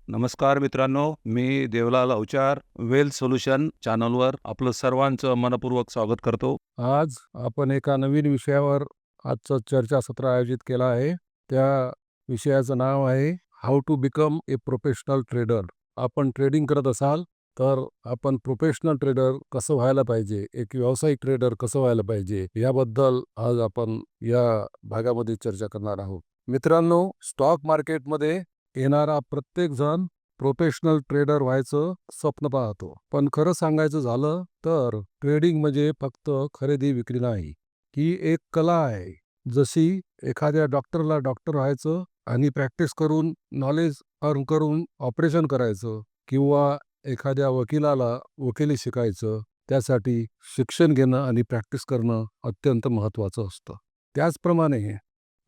नमस्कार मित्रांनो, मी Devlal Avchar wealth solution चॅनलवर आपलं सर्वांचं मनपूर्वक स्वागत करतो. आज आपण एका नवीन विषयावर आजचं चर्चासत्र आयोजित केलं आहे. त्या विषयाचं नाव आहे how to become a professional trader. आपण ट्रेडिंग करत असाल तर आपण प्रोफेशनल ट्रेडर कसं व्हायला पाहिजे, एक व्यावसायिक ट्रेडर कसं व्हायला पाहिजे, याबद्दल आज आपण या भागामध्ये चर्चा करणार आहोत. मित्रांनो, स्टॉक मार्केटमध्ये येणारा प्रत्येक जण प्रोफेशनल ट्रेडर व्हायचं स्वप्न पाहतो. पण खरं सांगायचं झालं तर ट्रेडिंग म्हणजे फक्त खरेदी विक्री नाही, ही एक कला आहे. जशी एखाद्या डॉक्टरला डॉक्टर व्हायचं आणि प्रॅक्टिस करून नॉलेज अर्न करून ऑपरेशन करायचं, किंवा एखाद्या वकिलाला वकिली शिकायचं, त्यासाठी शिक्षण घेणं आणि प्रॅक्टिस करणं अत्यंत महत्त्वाचं असतं. त्याचप्रमाणे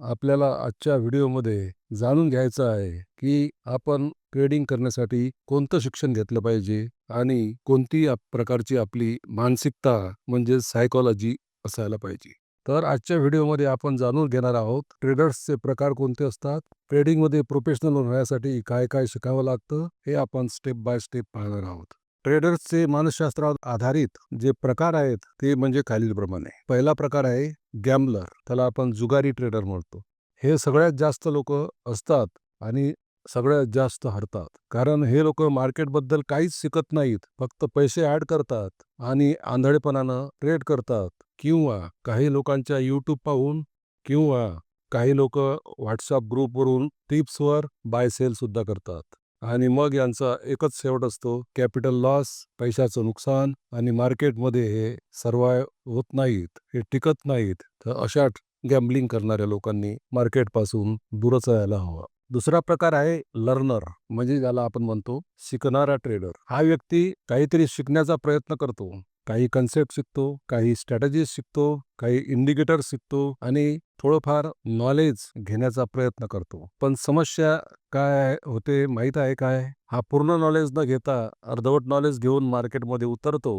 आपल्याला आजच्या व्हिडिओमध्ये जाणून घ्यायचं आहे की आपण ट्रेडिंग करण्यासाठी कोणतं शिक्षण घेतलं पाहिजे आणि कोणती प्रकारची आपली मानसिकता म्हणजे सायकॉलॉजी असायला पाहिजे. तर आजच्या व्हिडिओमध्ये आपण जाणून घेणार आहोत ट्रेडर्सचे प्रकार कोणते असतात, ट्रेडिंगमध्ये प्रोफेशनल होण्यासाठी काय काय शिकावं लागतं, हे आपण स्टेप बाय स्टेप पाहणार आहोत. ट्रेडर्सचे मानसशास्त्रावर आधारित जे प्रकार आहेत ते म्हणजे खालीलप्रमाणे. पहिला प्रकार आहे गॅम्बलर, त्याला आपण जुगारी ट्रेडर म्हणतो. हे सगळ्यात जास्त लोक असतात आणि सगळ्यात जास्त हरतात, कारण हे लोक मार्केटबद्दल काहीच शिकत नाहीत, फक्त पैसे ॲड करतात आणि आंधळेपणानं ट्रेड करतात, किंवा काही लोकांच्या यूट्यूब पाहून किंवा काही लोक व्हॉट्सअप ग्रुपवरून टिप्सवर बाय सेल सुद्धा करतात. आणि मग यांचा एकच शेवट असतो, कॅपिटल लॉस, पैशाचं नुकसान, आणि मार्केटमध्ये हे सर्वाइव्ह होत नाहीत, हे टिकत नाहीत. तर अशा गॅम्बलिंग करणाऱ्या लोकांनी मार्केटपासून दूरच राहायला हवं. दुसरा प्रकार आहे लर्नर, म्हणजे ज्याला आपण म्हणतो शिकणारा ट्रेडर. हा व्यक्ती काहीतरी शिकण्याचा प्रयत्न करतो, काही कन्सेप्ट शिकतो, काही स्ट्रॅटेजीज शिकतो, काही इंडिकेटर शिकतो आणि थोडंफार नॉलेज घेण्याचा प्रयत्न करतो. पण समस्या काय होते माहीत आहे काय? हा पूर्ण नॉलेज न घेता अर्धवट नॉलेज घेऊन मार्केटमध्ये उतरतो.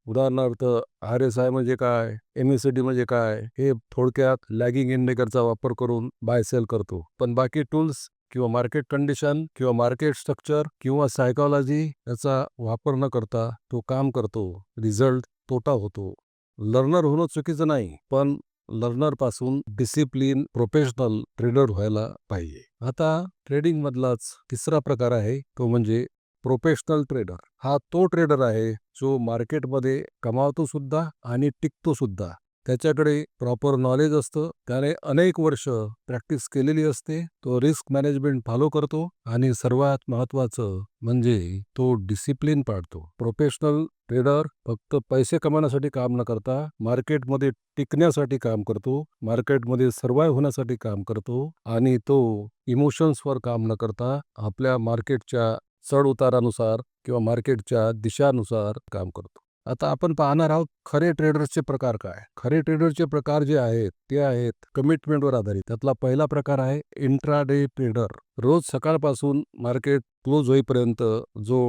उदाहरणार्थ RSI म्हणजे काय, MACD म्हणजे काय, हे थोडक्यात लॅगिंग इंडिकेटरचा वापर करून बाय सेल करतो. पण बाकी टूल्स किंवा मार्केट कंडिशन किंवा मार्केट स्ट्रक्चर किंवा सायकॉलॉजी याचा वापर न करता तो काम करतो. रिझल्ट तोटा होतो. लर्नर होणं चुकीचं नाही, पण लर्नर पासून डिसिप्लिन प्रोफेशनल ट्रेडर व्हायला पाहिजे. आता ट्रेडिंग मधलाच तिसरा प्रकार आहे तो म्हणजे प्रोफेशनल ट्रेडर. हा तो ट्रेडर आहे जो मार्केटमध्ये कमावतो सुद्धा आणि टिकतो सुद्धा. त्याच्याकडे प्रॉपर नॉलेज असतं, त्याने अनेक वर्ष प्रॅक्टिस केलेली असते, तो रिस्क मॅनेजमेंट फॉलो करतो आणि सर्वात महत्त्वाचं म्हणजे तो डिसिप्लिन पाळतो. प्रोफेशनल ट्रेडर फक्त पैसे कमावण्यासाठी काम न करता मार्केटमध्ये टिकण्यासाठी काम करतो, मार्केटमध्ये सर्वाइव्ह होण्यासाठी काम करतो, आणि तो इमोशन्सवर काम न करता आपल्या मार्केटच्या चढ उतारानुसार किंवा मार्केटच्या दिशानुसार काम करतो. आता आपण पाहणार आहोत खरे ट्रेडर्सचे प्रकार काय. खरे ट्रेडरचे प्रकार जे आहेत ते आहेत कमिटमेंटवर आधारित. त्यातला पहिला प्रकार आहे इंट्राडे ट्रेडर. रोज सकाळपासून मार्केट क्लोज होईपर्यंत जो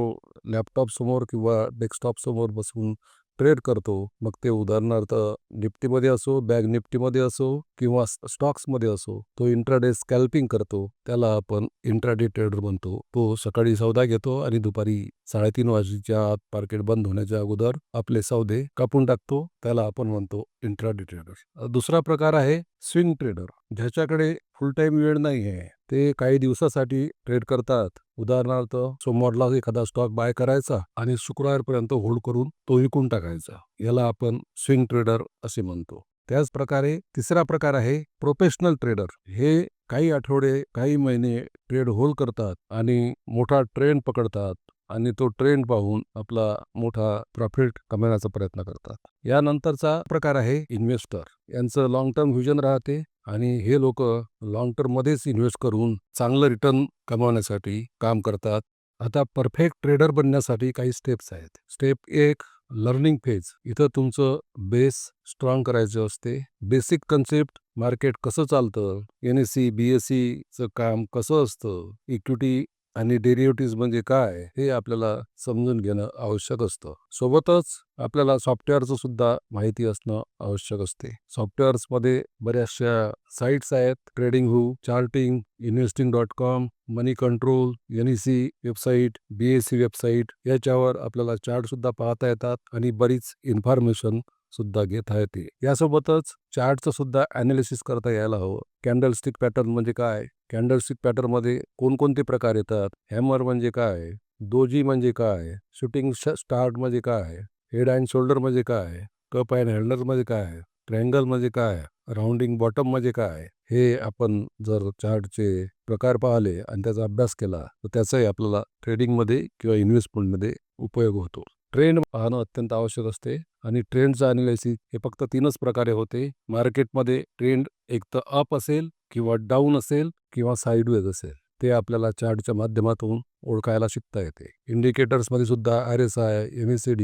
लॅपटॉप समोर किंवा डेस्कटॉप समोर बसून ट्रेड करतो, मग ते उदाहरणार्थ निफ्टीमध्ये असो, बँक निफ्टीमध्ये असो किंवा स्टॉक्समध्ये असो, तो इंट्राडे स्कॅल्पिंग करतो, त्याला आपण इंट्राडे ट्रेडर म्हणतो. तो सकाळी सौदा घेतो आणि दुपारी 3:30 वाजेच्या आत मार्केट बंद होण्याच्या अगोदर आपले सौदे कापून टाकतो, त्याला आपण म्हणतो इंट्राडे ट्रेडर. दुसरा प्रकार आहे स्विंग ट्रेडर, ज्याच्याकडे फुल टाइम वेळ नाही आहे, ते काही दिवसासाठी ट्रेड करतात. उदाहरणार्थ सोमवारला एखादा स्टॉक बाय करायचा आणि शुक्रवारपर्यंत होल्ड करून तो विकून टाकायचा, याला आपण स्विंग ट्रेडर असे म्हणतो. त्याच प्रकारे तिसरा प्रकार आहे प्रोफेशनल ट्रेडर. हे काही आठवडे काही महिने ट्रेड होल्ड करतात आणि मोठा ट्रेंड पकडतात आणि तो ट्रेंड पाहून आपला मोठा प्रॉफिट कमवण्याचा प्रयत्न करतात. यानंतरचा प्रकार आहे इन्व्हेस्टर. यांचं लॉंग टर्म व्हिजन राहते आणि हे लोक लॉंग टर्म मध्येच इन्व्हेस्ट करून चांगलं रिटर्न कमावण्यासाठी काम करतात. आता परफेक्ट ट्रेडर बनण्यासाठी काही स्टेप्स आहेत. Step 1, learning phase. इथं तुमचं बेस स्ट्रॉंग करायचं असते. बेसिक कन्सेप्ट, मार्केट कसं चालतं, NSE BSE चं काम कसं असतं, इक्विटी आणि डेरिव्हेटिव्ह म्हणजे काय हे आपल्याला समजून घेणं आवश्यक असतं. सोबतच आपल्याला सॉफ्टवेअरचं सुद्धा माहिती असणं आवश्यक असते. सॉफ्टवेअर्समध्ये बऱ्याचशा साईट्स आहेत. ट्रेडिंगहू, charting, investing.com, Moneycontrol, NEC website, BSE website याच्यावर आपल्याला चार्ट सुद्धा पाहता येतात आणि बरीच इन्फॉर्मेशन सुद्धा घेता येते. यासोबतच चार्टचं सुद्धा ॲनालिसिस करता यायला हवं. कॅन्डलस्टिक पॅटर्न म्हणजे काय? कॅन्डलस्टिक पॅटर्नमध्ये कोणकोणते प्रकार येतात? हॅमर म्हणजे काय? दोजी म्हणजे काय? शूटिंग स्टार्ट म्हणजे काय? हेड अँड शोल्डर म्हणजे काय? कप अँड हँडलर म्हणजे काय? ट्रायंगल म्हणजे काय? राउंडिंग बॉटम म्हणजे काय? हे आपण जर चार्टचे प्रकार पाहिले आणि त्याचा अभ्यास केला तर त्याचाही आपल्याला ट्रेडिंगमध्ये किंवा इन्व्हेस्टमेंटमध्ये उपयोग होतो. ट्रेंड पाहणं अत्यंत आवश्यक असते आणि ट्रेंडचं ॲनालिसिस हे फक्त 3च प्रकारे होते. मार्केटमध्ये ट्रेंड एक तर अप असेल किंवा डाऊन असेल किंवा साईडवेज असेल. ते आपल्याला चार्टच्या माध्यमातून ओळखायला शिकता येते. इंडिकेटर्समध्ये सुद्धा RSI, MACD,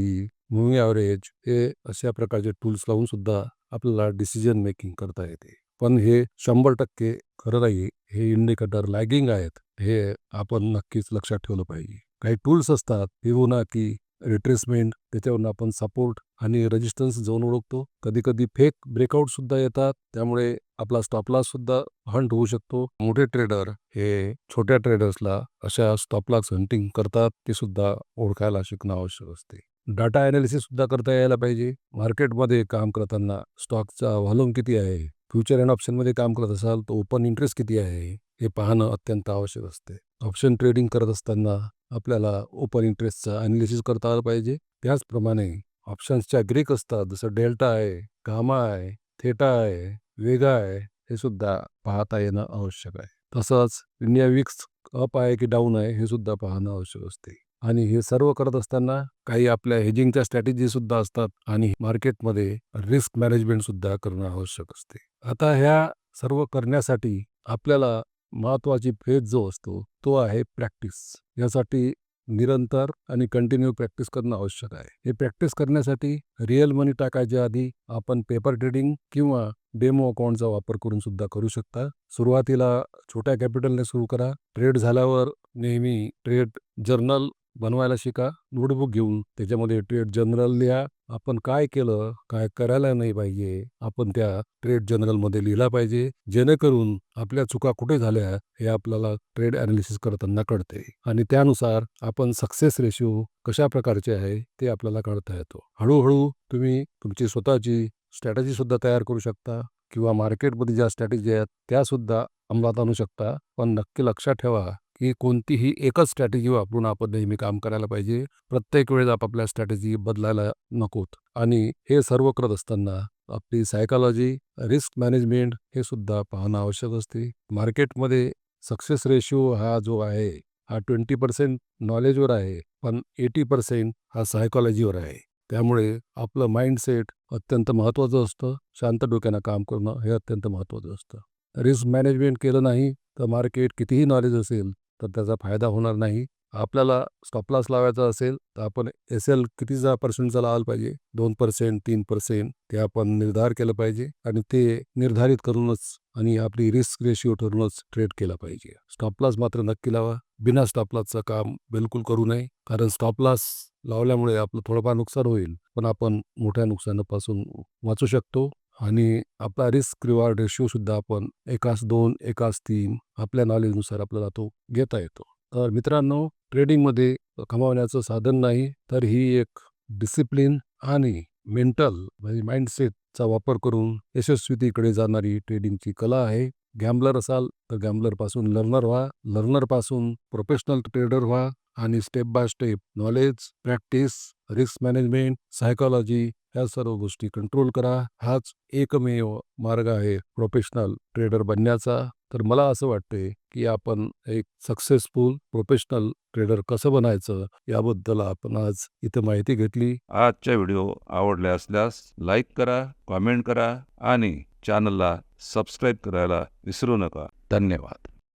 मूव्हिंग ॲव्हरेज हे अशा प्रकारचे टूल्स लावून सुद्धा आपल्याला डिसिजन मेकिंग करता येते. पण हे 100% खरं नाही. हे इंडिकेटर लॅगिंग आहेत. हे आपण नक्कीच लक्षात ठेवलं पाहिजे. काही टूल्स असतात फिबोनाची, रिट्रेसमेंट, त्याच्यावरून आपण सपोर्ट आणि रेजिस्टन्स झोन ओळखतो. कधी-कधी फेक ब्रेकआउट सुद्धा येतात. त्यामुळे आपला स्टॉप लॉस सुद्धा हंट होऊ शकतो. मोठे ट्रेडर हे छोट्या ट्रेडर्सला अशा स्टॉप लॉस हंटिंग करतात. ते सुद्धा ओळखायला शिकणं आवश्यक असते. डाटा ॲनालिसिस सुद्धा करता यायला पाहिजे. मार्केटमध्ये काम करताना स्टॉकचा व्हॉल्यूम किती आहे? फ्युचर अँड ऑप्शनमध्ये काम करत असाल तर ओपन इंटरेस्ट किती आहे? हे पाहणं अत्यंत आवश्यक असते. ऑप्शन ट्रेडिंग करत असताना आपल्याला ओपन इंटरेस्टचं ॲनालिसिस करता आलं पाहिजे. त्याचप्रमाणे ऑप्शन्सच्या ग्रीक असतात जसं डेल्टा आहे, गामा आहे, थेटा आहे, वेगा आहे हे सुद्धा पाहता येणं आवश्यक आहे. तसंच इंडिया विक्स अप आहे की डाऊन आहे हे सुद्धा पाहणं आवश्यक असते. आणि हे सर्व करत असताना काही आपल्या हेजिंगच्या स्ट्रॅटेजी सुद्धा असतात आणि मार्केटमध्ये रिस्क मॅनेजमेंट सुद्धा करणं आवश्यक असते. आता ह्या सर्व करण्यासाठी आपल्याला महत्त्वाची फेज जो असतो तो आहे प्रॅक्टिस. यासाठी निरंतर आणि कंटिन्यू प्रॅक्टिस करणं आवश्यक आहे. हे प्रॅक्टिस करण्यासाठी रिअल मनी टाकायच्या आधी आपण पेपर ट्रेडिंग किंवा डेमो अकाउंटचा वापर करून सुद्धा करू शकता. सुरुवातीला छोट्या कॅपिटलने सुरू करा. ट्रेड झाल्यावर नेहमी ट्रेड जर्नल बनवायला शिका. नोटबुक घेऊन त्याच्यामध्ये ट्रेड जर्नल लिहा. आपण काय केलं, काय करायला नाही पाहिजे, आपण त्या ट्रेड जर्नलमध्ये लिहिला पाहिजे. जेणेकरून आपल्या चुका कुठे झाल्या हे आपल्याला ट्रेड ॲनालिसिस करताना कळते आणि त्यानुसार आपण सक्सेस रेशिओ कशा प्रकारचे आहे ते आपल्याला कळता येतो. हळूहळू तुम्ही तुमची स्वतःची स्ट्रॅटेजी सुद्धा तयार करू शकता किंवा मार्केटमध्ये ज्या स्ट्रॅटेजी आहेत त्या सुद्धा अंमलात आणू शकता. पण नक्की लक्षात ठेवा की कोणतीही एकच स्ट्रॅटेजी वापरून आपण नेहमी काम करायला पाहिजे. प्रत्येक वेळेस आपापल्या स्ट्रॅटेजी बदलायला नकोत. आणि हे सर्व करत असताना आपली सायकॉलॉजी, रिस्क मॅनेजमेंट हे सुद्धा पाहणं आवश्यक असते. मार्केटमध्ये सक्सेस रेशिओ हा जो आहे हा 20% नॉलेजवर आहे, पण 80% हा सायकॉलॉजीवर आहे. त्यामुळे आपलं माइंडसेट अत्यंत महत्त्वाचं असतं. शांत डोक्यानं काम करणं हे अत्यंत महत्त्वाचं असतं. रिस्क मॅनेजमेंट केलं नाही तर मार्केट कितीही नॉलेज असेल तर त्याचा फायदा होणार नाही. आपल्याला स्टॉप लॉस लावायचा असेल तर आपण SL कितीचा पर्सेंटचा लावायला पाहिजे, 2%, 3% ते आपण निर्धार केलं पाहिजे आणि ते निर्धारित करूनच आणि आपली रिस्क रेशिओ ठरूनच ट्रेड केला पाहिजे. स्टॉप लॉस मात्र नक्की लावा. बिना स्टॉप लॉसचं काम बिलकुल करू नये. कारण स्टॉप लॉस लावल्यामुळे आपलं थोडंफार नुकसान होईल, पण आपण मोठ्या नुकसानापासून वाचू शकतो. आणि आपला रिस्क रिवॉर्ड रेशिओ सुद्धा आपण 1:2, 1:3 आपल्या नॉलेजनुसार आपल्याला तो घेता येतो. तर मित्रांनो, ट्रेडिंगमध्ये कमावण्याचं साधन नाही तर ही एक डिसिप्लिन आणि मेंटल म्हणजे माइंडसेटचा वापर करून यशस्वीतेकडे जाणारी ट्रेडिंगची कला आहे. गॅम्बलर असाल तर गॅम्बलरपासून लर्नर व्हा, लर्नरपासून प्रोफेशनल ट्रेडर व्हा आणि step by step knowledge, practice, risk management, psychology ह्या सर्व गोष्टी कंट्रोल करा. हाच एकमेव मार्ग आहे प्रोफेशनल ट्रेडर बनण्याचा. तर मला असं वाटते की आपण एक सक्सेसफुल प्रोफेशनल ट्रेडर कसं बनायचं याबद्दल आपण आज इथं माहिती घेतली. आजचा व्हिडिओ आवडला असल्यास लाईक करा, कॉमेंट करा आणि चॅनलला सबस्क्राईब करायला विसरू नका. धन्यवाद.